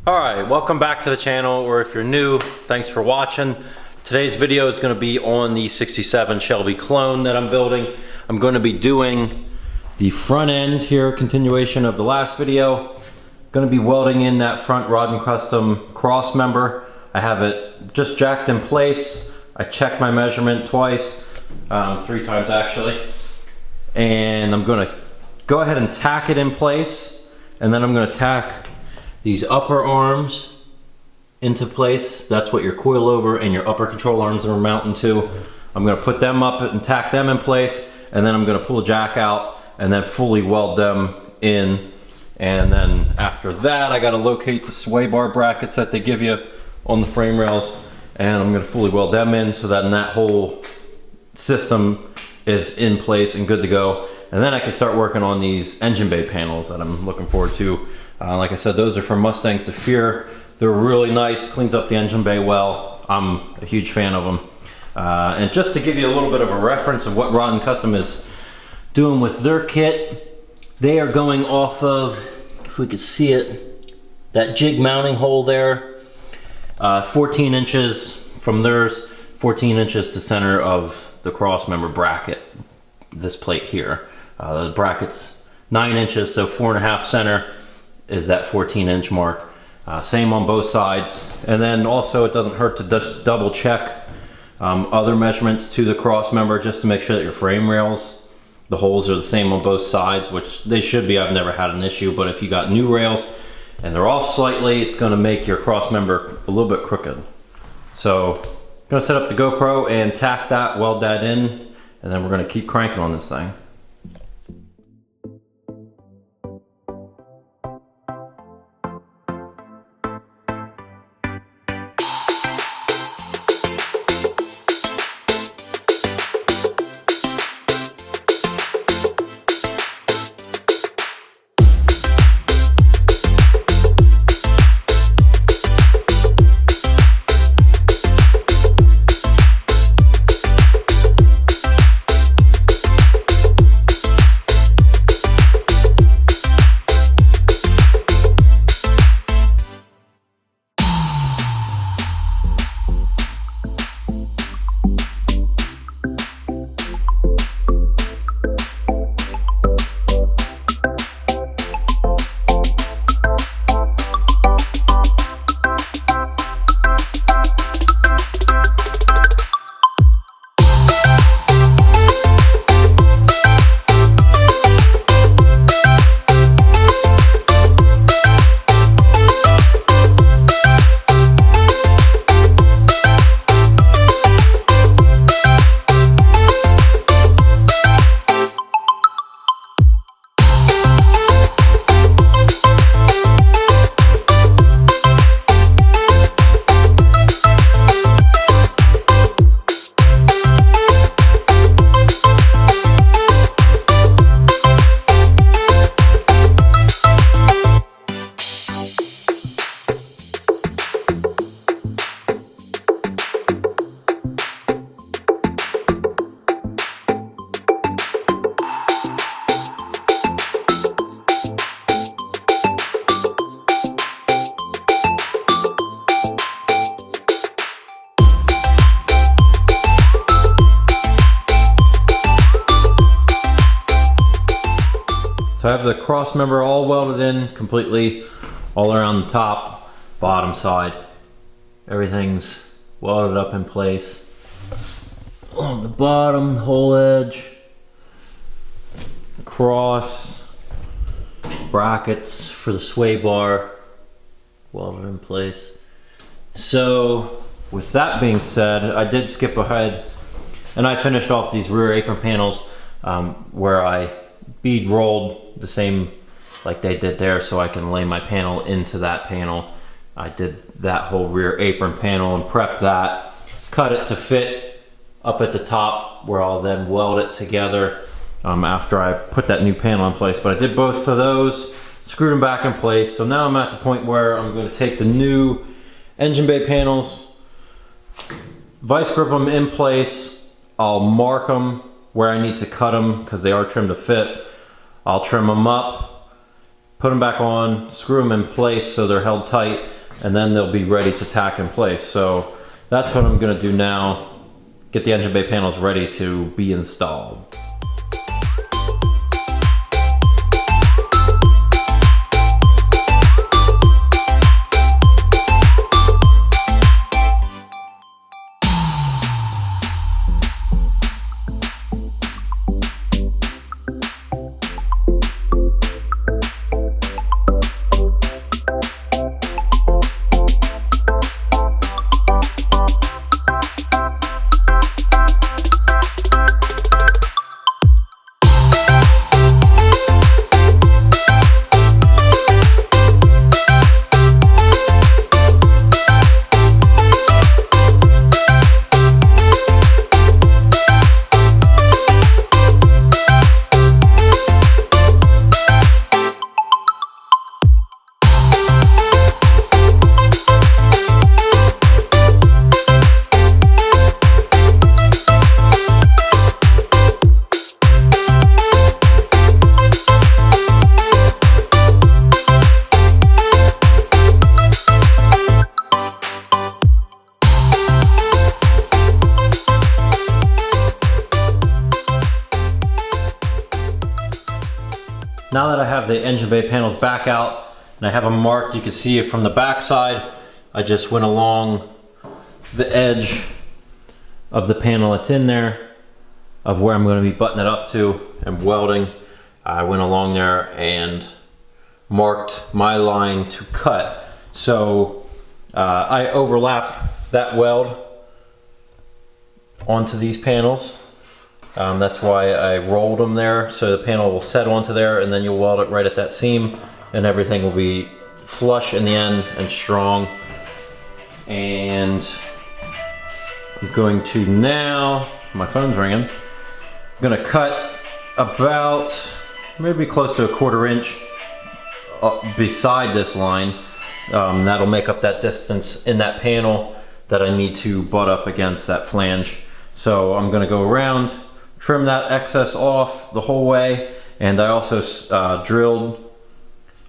Alright, welcome back to the channel, or if you're new, thanks for watching. Today's video is going to be on the 67 Shelby clone that I'm building. I'm going to be doing the front end here, continuation of the last video. Going to be welding in that front Rod and Custom cross member. I have it just jacked in place. I checked my measurement twice, 3 times actually. And I'm going to go ahead and tack it in place, and then I'm going to tack these upper arms into place. That's what your coilover and your upper control arms are mounting to. I'm going to put them up and tack them in place, and then I'm going to pull the jack out and then fully weld them in. And then after that, I got to locate the sway bar brackets that they give you on the frame rails, and I'm going to fully weld them in so that whole system is in place and good to go. And then I can start working on these engine bay panels that I'm looking forward to. Like I said, those are from Mustangs to Fear. They're really nice, cleans up the engine bay well. I'm a huge fan of them. And just to give you a little bit of a reference of what Rod and Custom is doing with their kit, they are going off of, if we could see it, that jig mounting hole there, 14 inches from theirs, 14 inches to center of the cross member bracket, this plate here. The bracket's 9 inches, so 4.5 center is that 14-inch mark. Same on both sides. And then also it doesn't hurt to just double check other measurements to the cross member just to make sure that your frame rails, the holes are the same on both sides, which they should be. I've never had an issue, but if you got new rails and they're off slightly, it's going to make your cross member a little bit crooked. So I'm going to set up the GoPro and tack that, weld that in, and then we're going to keep cranking on this thing. So I have the cross member all welded in completely, all around the top, bottom side. Everything's welded up in place. On the bottom, the whole edge, cross, brackets for the sway bar, welded in place. So with that being said, I did skip ahead and I finished off these rear apron panels where I bead rolled the same like they did there so I can lay my panel into that panel. I did that whole rear apron panel and prepped that, cut it to fit up at the top where I'll then weld it together after I put that new panel in place. But I did both of those, screwed them back in place. So now I'm at the point where I'm going to take the new engine bay panels, vice grip them in place. I'll mark them where I need to cut them because they are trimmed to fit. I'll trim them up, put them back on, screw them in place so they're held tight, and then they'll be ready to tack in place. So that's what I'm gonna do now, get the engine bay panels ready to be installed. Now that I have the engine bay panels back out and I have them marked, you can see it from the back side. I just went along the edge of the panel that's in there of where I'm going to be buttoning it up to and welding. I went along there and marked my line to cut. So I overlap that weld onto these panels. That's why I rolled them there, so the panel will set onto there, and then you'll weld it right at that seam, and everything will be flush in the end and strong. And I'm going to now, my phone's ringing, I'm gonna cut about maybe close to 1/4 inch beside this line. That'll make up that distance in that panel that I need to butt up against that flange. So I'm gonna go around, trim that excess off the whole way, and I also drilled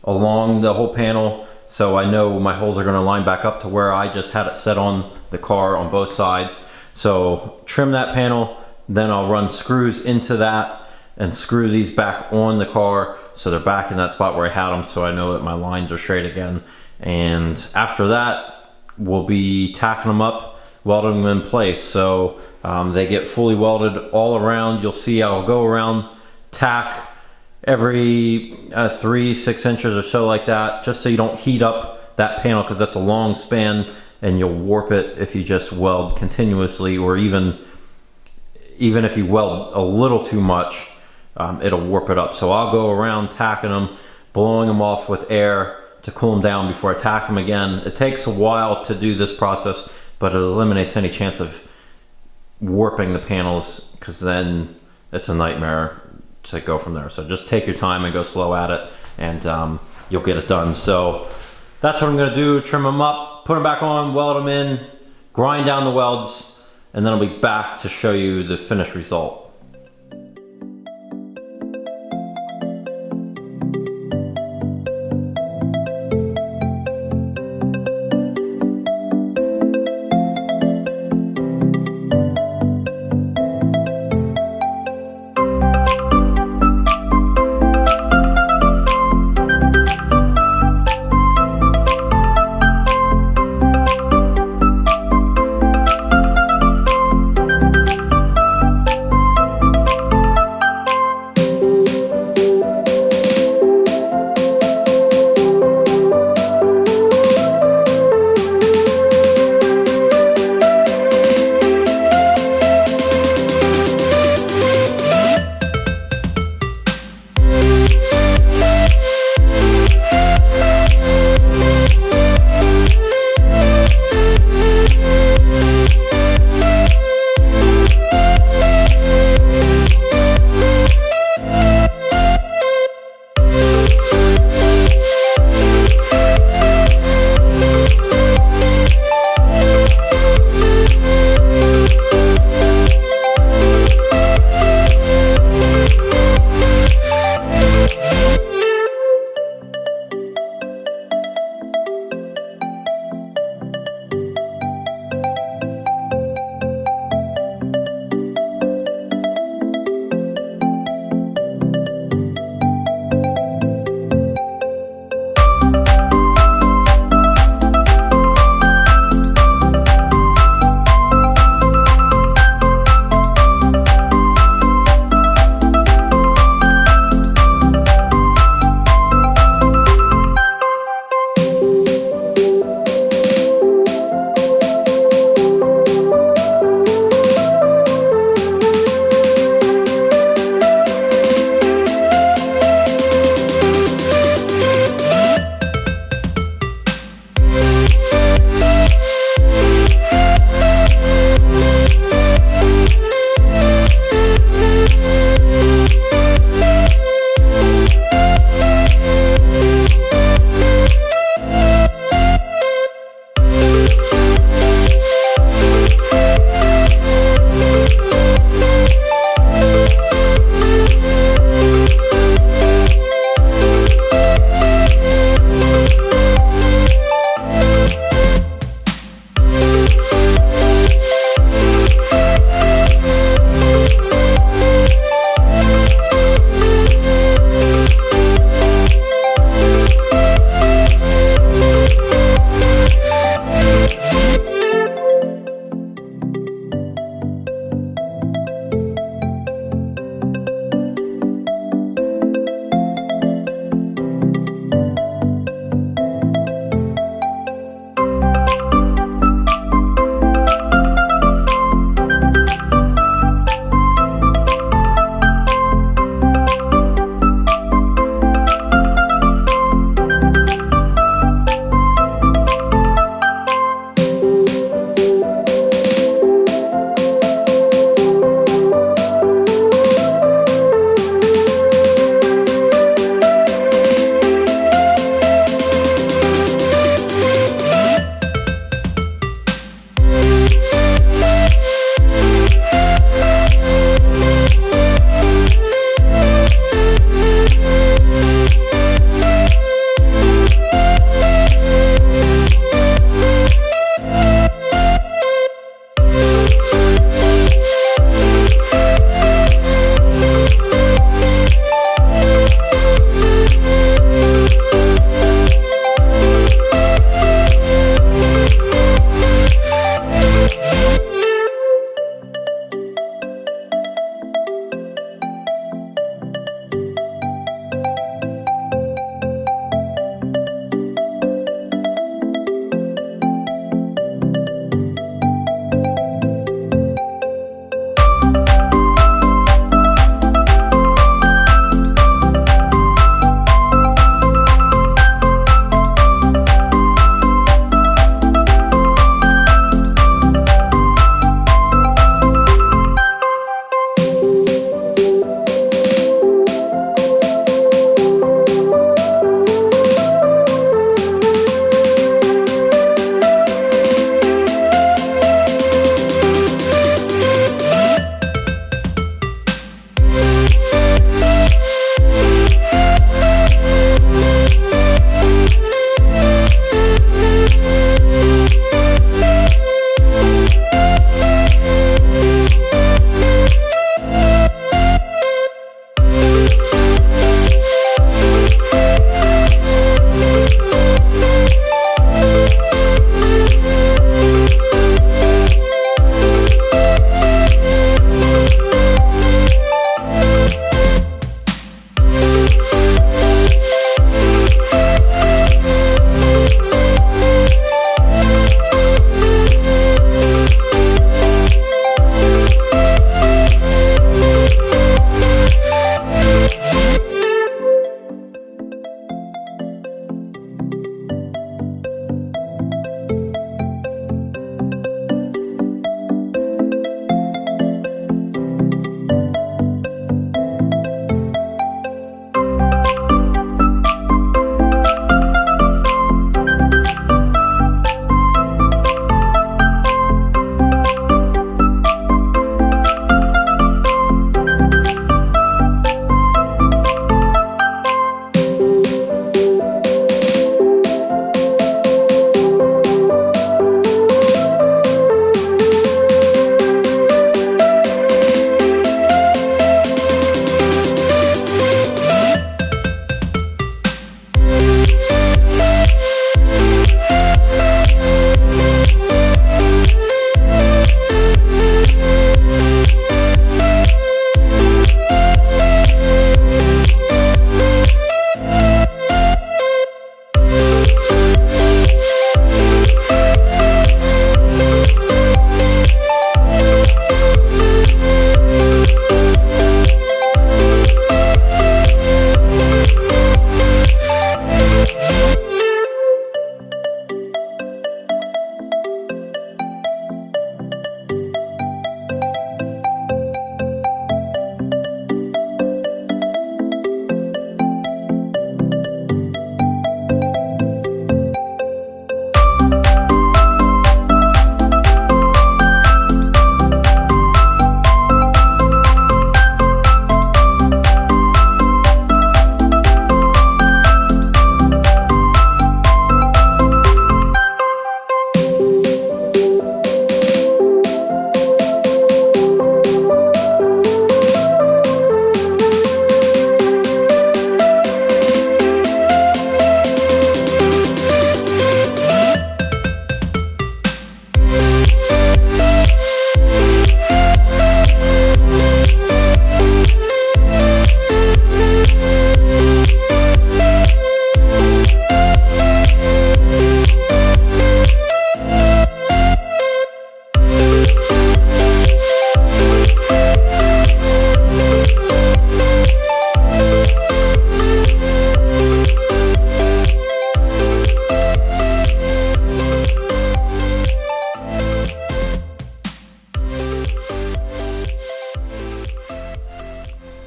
along the whole panel so I know my holes are going to line back up to where I just had it set on the car on both sides. So trim that panel, then I'll run screws into that and screw these back on the car so they're back in that spot where I had them, so I know that my lines are straight again. And after that, we'll be tacking them up, welding them in place. So they get fully welded all around. You'll see I'll go around, tack every 3-6 inches or so like that, just so you don't heat up that panel, because that's a long span and you'll warp it if you just weld continuously, or even if you weld a little too much, it'll warp it up. So I'll go around tacking them, blowing them off with air to cool them down before I tack them again. It takes a while to do this process, but it eliminates any chance of warping the panels, because then it's a nightmare to go from there. So just take your time and go slow at it, and you'll get it done. So that's what I'm going to do. Trim them up, put them back on, weld them in, grind down the welds, and then I'll be back to show you the finished result.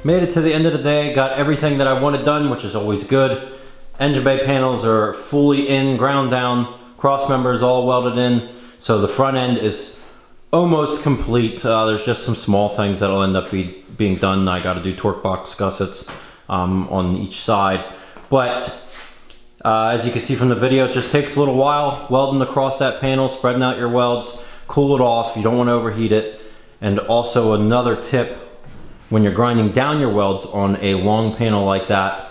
made it to the end of the day, got everything that I wanted done, which is always good. Engine bay panels are fully in, ground down, cross members all welded in, so the front end is almost complete. There's just some small things that'll end up being done. I got to do torque box gussets on each side, but as you can see from the video, it just takes a little while welding across that panel, spreading out your welds, cool it off. You don't want to overheat it. And also another tip, when you're grinding down your welds on a long panel like that,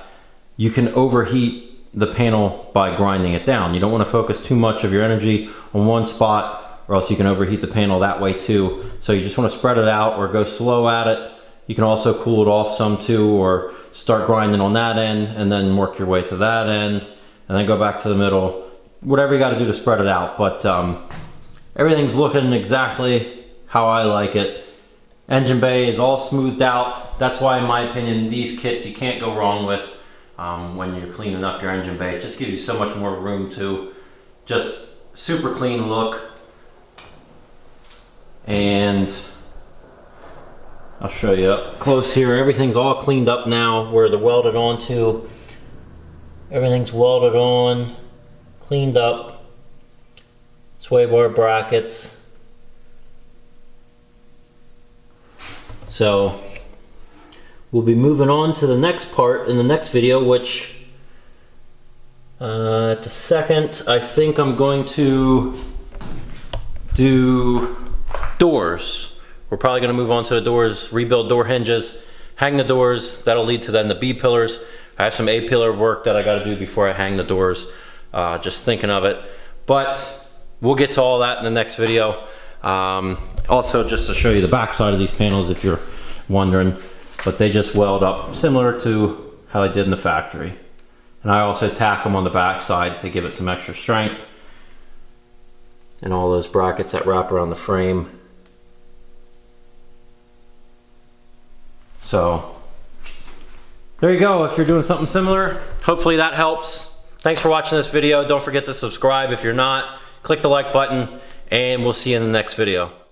you can overheat the panel by grinding it down. You don't want to focus too much of your energy on one spot, or else you can overheat the panel that way too. So you just want to spread it out or go slow at it. You can also cool it off some too, or start grinding on that end and then work your way to that end and then go back to the middle. Whatever you got to do to spread it out, but everything's looking exactly how I like it. Engine bay is all smoothed out. That's why, in my opinion, these kits you can't go wrong with when you're cleaning up your engine bay. It just gives you so much more room to just super clean look. And I'll show you up close here. Everything's all cleaned up now where they're welded onto. Everything's welded on, cleaned up. Sway bar brackets. So we'll be moving on to the next part in the next video, which at the second, I think I'm going to do doors. We're probably going to move on to the doors, rebuild door hinges, hang the doors. That'll lead to then the B pillars. I have some A pillar work that I got to do before I hang the doors. Just thinking of it, but we'll get to all that in the next video. Also, just to show you the back side of these panels if you're wondering, but they just weld up similar to how I did in the factory. And I also tack them on the back side to give it some extra strength. And all those brackets that wrap around the frame. So there you go. If you're doing something similar, hopefully that helps. Thanks for watching this video. Don't forget to subscribe if you're not. Click the like button, and we'll see you in the next video.